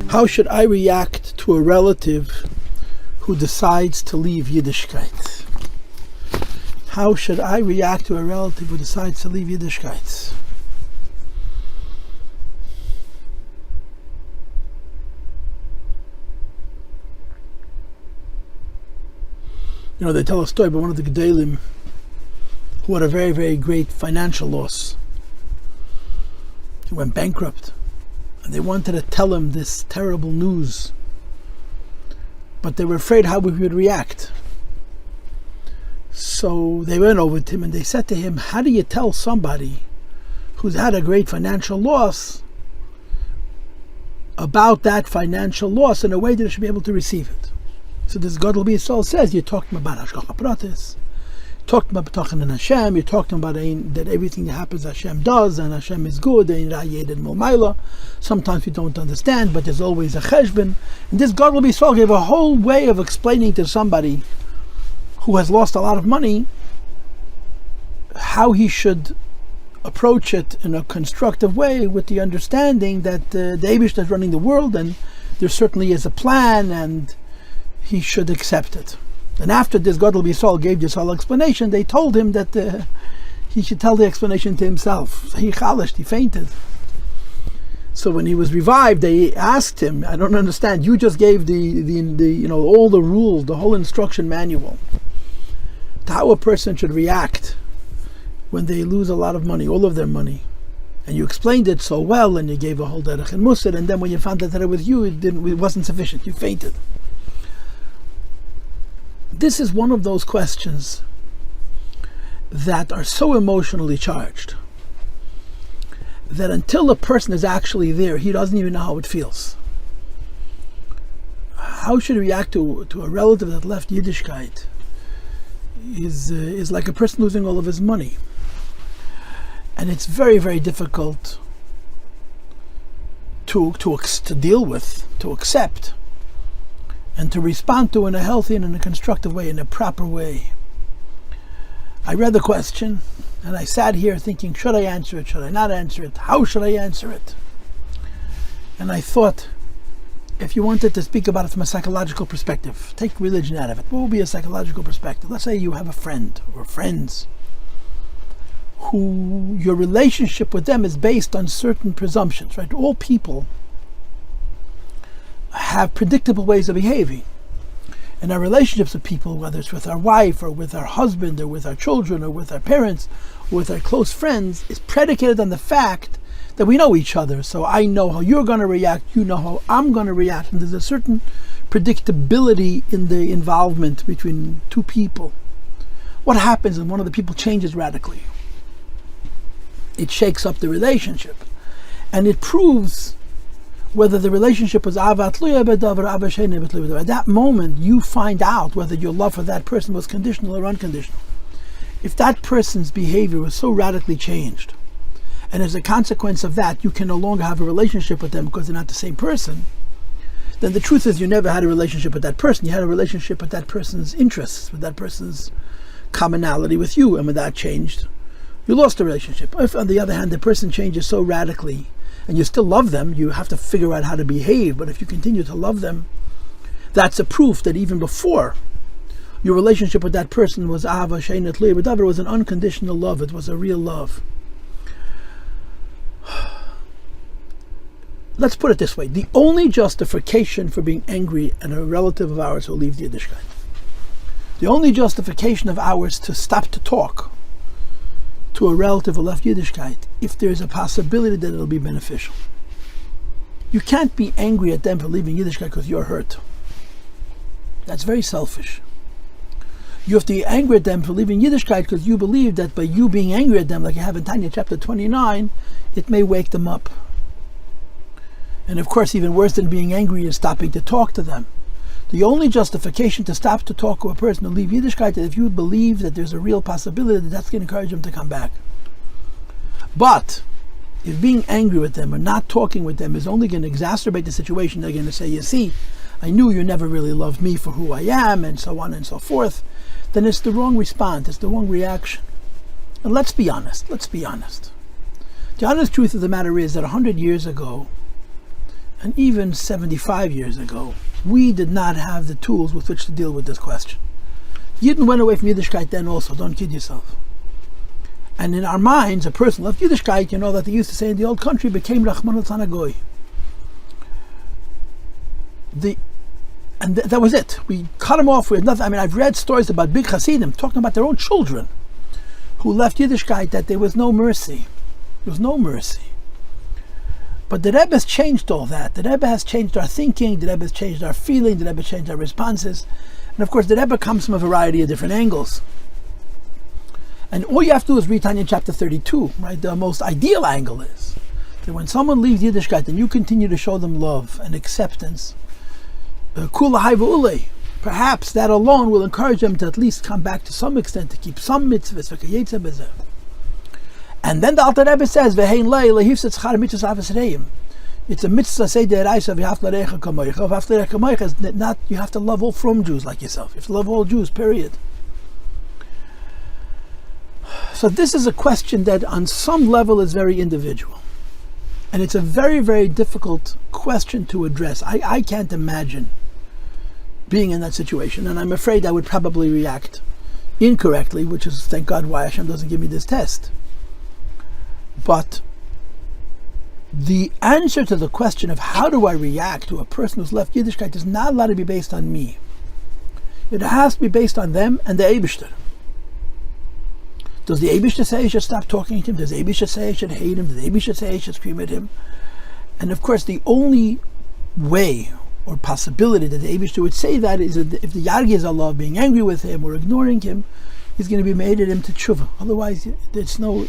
How should I react to a relative who decides to leave Yiddishkeit? How should I react to a relative who decides to leave Yiddishkeit? You know, they tell a story about one of the Gedolim who had a very, very great financial loss. He went bankrupt. And they wanted to tell him this terrible news. But they were afraid how he would react. So they went over to him and they said to him, how do you tell somebody who's had a great financial loss about that financial loss in a way that they should be able to receive it? So this Gadol B'Yisrael says, you talk to him about Hashgacha Pratis, talk to him about B'tachan in Hashem, you talk to him about that everything that happens Hashem does, and Hashem is good, and sometimes we don't understand, but there's always a cheshbon. And this Gadol B'Yisrael gave a whole way of explaining to somebody who has lost a lot of money how he should approach it in a constructive way, with the understanding that the Eibishter is running the world, and there certainly is a plan, and he should accept it. And after this Gadol B'Yisrael gave this whole explanation, they told him that he should tell the explanation to himself. He fainted. So when he was revived, they asked him, I don't understand, you just gave the all the rules, the whole instruction manual to how a person should react when they lose a lot of money, all of their money. And you explained it so well, and you gave a whole derech and musar, and then when you found out that it was you, it wasn't sufficient, you fainted. This is one of those questions that are so emotionally charged that until a person is actually there, he doesn't even know how it feels. How should he react to a relative that left Yiddishkeit is like a person losing all of his money. And it's very, very difficult to deal with, to accept, and to respond to in a healthy and in a constructive way, in a proper way. I read the question, and I sat here thinking, should I answer it, should I not answer it, how should I answer it? And I thought, if you wanted to speak about it from a psychological perspective, take religion out of it, what would be a psychological perspective? Let's say you have a friend or friends who your relationship with them is based on certain presumptions, right? All people have predictable ways of behaving. And our relationships with people, whether it's with our wife or with our husband or with our children or with our parents or with our close friends, is predicated on the fact that we know each other. So I know how you're going to react, you know how I'm going to react, and there's a certain predictability in the involvement between two people. What happens when one of the people changes radically? It shakes up the relationship, and it proves whether the relationship was avat tluya b'davar or ava she'eina tluya b'davar. At that moment, you find out whether your love for that person was conditional or unconditional. If that person's behavior was so radically changed, and as a consequence of that, you can no longer have a relationship with them because they're not the same person, then the truth is you never had a relationship with that person. You had a relationship with that person's interests, with that person's commonality with you, and when that changed, you lost the relationship. If, on the other hand, the person changes so radically, and you still love them, you have to figure out how to behave. But if you continue to love them, that's a proof that even before your relationship with that person was ava she'eina tluya b'davar, it was an unconditional love. It was a real love. Let's put it this way. The only justification for being angry at a relative of ours who leaves the Yiddishkeit, the only justification of ours to stop to talk to a relative who left Yiddishkeit, if there's a possibility that it'll be beneficial. You can't be angry at them for leaving Yiddishkeit because you're hurt. That's very selfish. You have to be angry at them for leaving Yiddishkeit because you believe that by you being angry at them, like you have in Tanya chapter 29, it may wake them up. And of course, even worse than being angry is stopping to talk to them. The only justification to stop to talk to a person who leave Yiddishkeit is if you believe that there's a real possibility that that's going to encourage them to come back. But if being angry with them or not talking with them is only going to exacerbate the situation, they're going to say, you see, I knew you never really loved me for who I am, and so on and so forth, then it's the wrong response, it's the wrong reaction. And let's be honest. The honest truth of the matter is that 100 years ago, and even 75 years ago, we did not have the tools with which to deal with this question. Yidden went away from Yiddishkeit then also, don't kid yourself. And in our minds, a person left Yiddishkeit, you know that they used to say in the old country, became Rachman al Goy. That was it. We cut him off with nothing. I mean, I've read stories about big Hasidim talking about their own children who left Yiddishkeit, that there was no mercy. There was no mercy. But the Rebbe has changed all that. The Rebbe has changed our thinking, the Rebbe has changed our feeling, the Rebbe has changed our responses. And of course, the Rebbe comes from a variety of different angles. And all you have to do is read Tanya chapter 32, right? The most ideal angle is that when someone leaves Yiddishkeit and you continue to show them love and acceptance, perhaps that alone will encourage them to at least come back to some extent, to keep some mitzvahs. And then the Alter Rebbe says, it's a mitzvah say deraisa v'haftarecha kamoicha. V'haftarecha kamoicha is not, you have to love all from Jews like yourself. You have to love all Jews, period. So this is a question that on some level is very individual. And it's a very, very difficult question to address. I can't imagine being in that situation, and I'm afraid I would probably react incorrectly, which is, thank God, why Hashem doesn't give me this test. But the answer to the question of how do I react to a person who's left Yiddishkeit is not allowed to be based on me. It has to be based on them and the Eibishter. Does the Eibishter say I should stop talking to him? Does the Eibishter say I should hate him? Does the Eibishter say I should scream at him? And of course, the only way or possibility that the Eibishter would say that is that if the Yargi is Allah being angry with him or ignoring him, he's going to be made at him to tshuva. Otherwise, it's not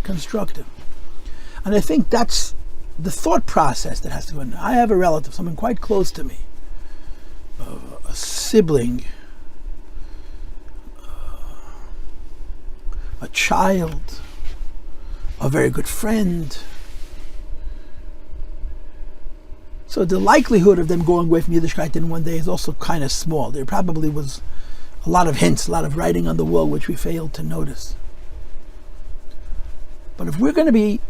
constructive. And I think that's the thought process that has to go in. I have a relative, someone quite close to me, a sibling, a child, a very good friend. So the likelihood of them going away from Yiddishkeit in one day is also kind of small. There probably was a lot of hints, a lot of writing on the wall which we failed to notice. But if we're going to be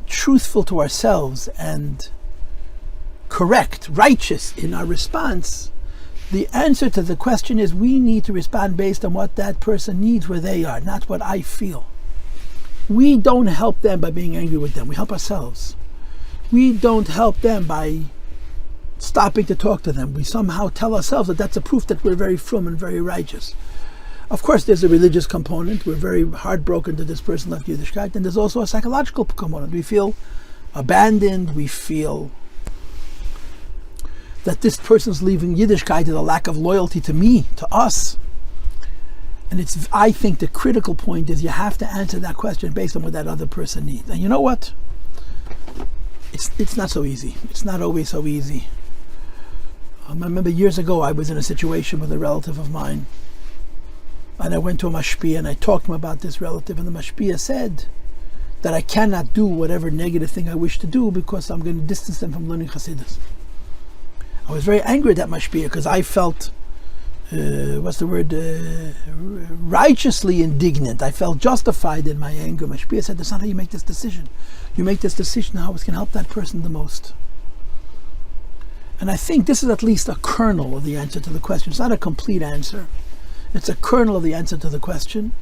truthful to ourselves and correct, righteous in our response, the answer to the question is we need to respond based on what that person needs where they are, not what I feel. We don't help them by being angry with them. We help ourselves. We don't help them by stopping to talk to them. We somehow tell ourselves that that's a proof that we're very frum and very righteous. Of course, there's a religious component. We're very heartbroken that this person left Yiddishkeit, and there's also a psychological component. We feel abandoned. We feel that this person's leaving Yiddishkeit is a lack of loyalty to me, to us. And I think the critical point is you have to answer that question based on what that other person needs. And you know what? It's not so easy. It's not always so easy. I remember years ago I was in a situation with a relative of mine, and I went to a mashpia and I talked to him about this relative, and the mashpia said that I cannot do whatever negative thing I wish to do because I'm going to distance them from learning Chassidus. I was very angry at that mashpia because I felt, righteously indignant. I felt justified in my anger. Mashpia said, that's not how you make this decision. You make this decision how it's going to help that person the most. And I think this is at least a kernel of the answer to the question. It's not a complete answer. It's a kernel of the answer to the question.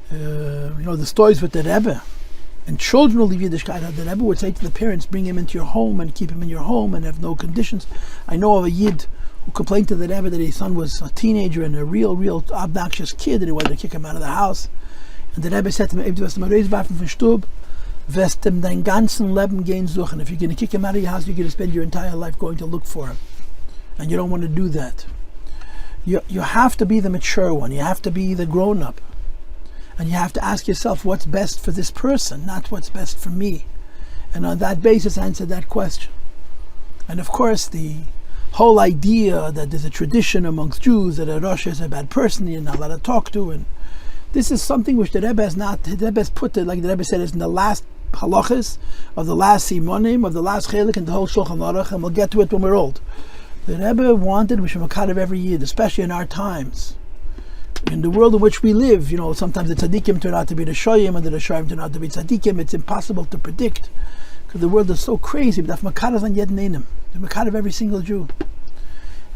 The stories with the Rebbe. And children will leave Yiddishkeit. The Rebbe would say to the parents, bring him into your home and keep him in your home and have no conditions. I know of a Yid who complained to the Rebbe that his son was a teenager and a real obnoxious kid, and he wanted to kick him out of the house. And the Rebbe said to him, wirst ihm dein ganzen Leben gehen suchen. If you're going to kick him out of your house, you're going to spend your entire life going to look for him. And you don't want to do that. You have to be the mature one. You have to be the grown-up. And you have to ask yourself what's best for this person, not what's best for me. And on that basis, answer that question. And of course, the whole idea that there's a tradition amongst Jews that a Rosh is a bad person you're not allowed to talk to, and this is something which the Rebbe has put it, like the Rebbe said, is in the last halachas of the last simonim of the last chelik and the whole Shulchan Aruch, and we'll get to it when we're old. The Rebbe wanted Mishum Makadav every year, especially in our times. In the world in which we live, sometimes the tzaddikim turn out to be the shoyim, and the shoyim turn out to be tzaddikim. It's impossible to predict, because the world is so crazy. But the Makar of every single Jew.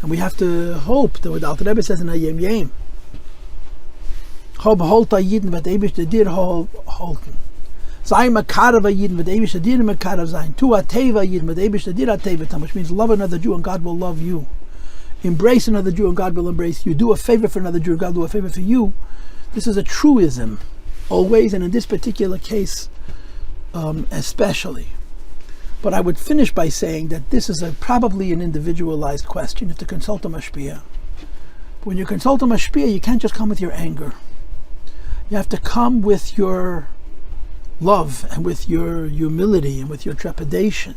And we have to hope that what the Alter Rebbe says in Hayem Yem, Hob holta Yidden vat Eibish the dir holten. Sein Makar va Yidden vat Eibish the dir Makar sein. Tu ateva Yidden vat Eibish the dir ateva, which means love another Jew and God will love you. Embrace another Jew and God will embrace you. Do a favor for another Jew and God will do a favor for you. This is a truism, always, and in this particular case, especially. But I would finish by saying that this is probably an individualized question. You have to consult a mashpia. When you consult a mashpia, you can't just come with your anger. You have to come with your love and with your humility and with your trepidation.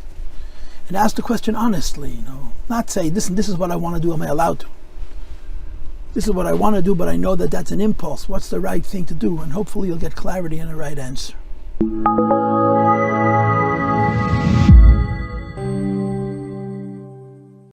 And ask the question honestly, not say, listen, this is what I want to do, am I allowed to? This is what I want to do, but I know that that's an impulse. What's the right thing to do? And hopefully you'll get clarity and the right answer.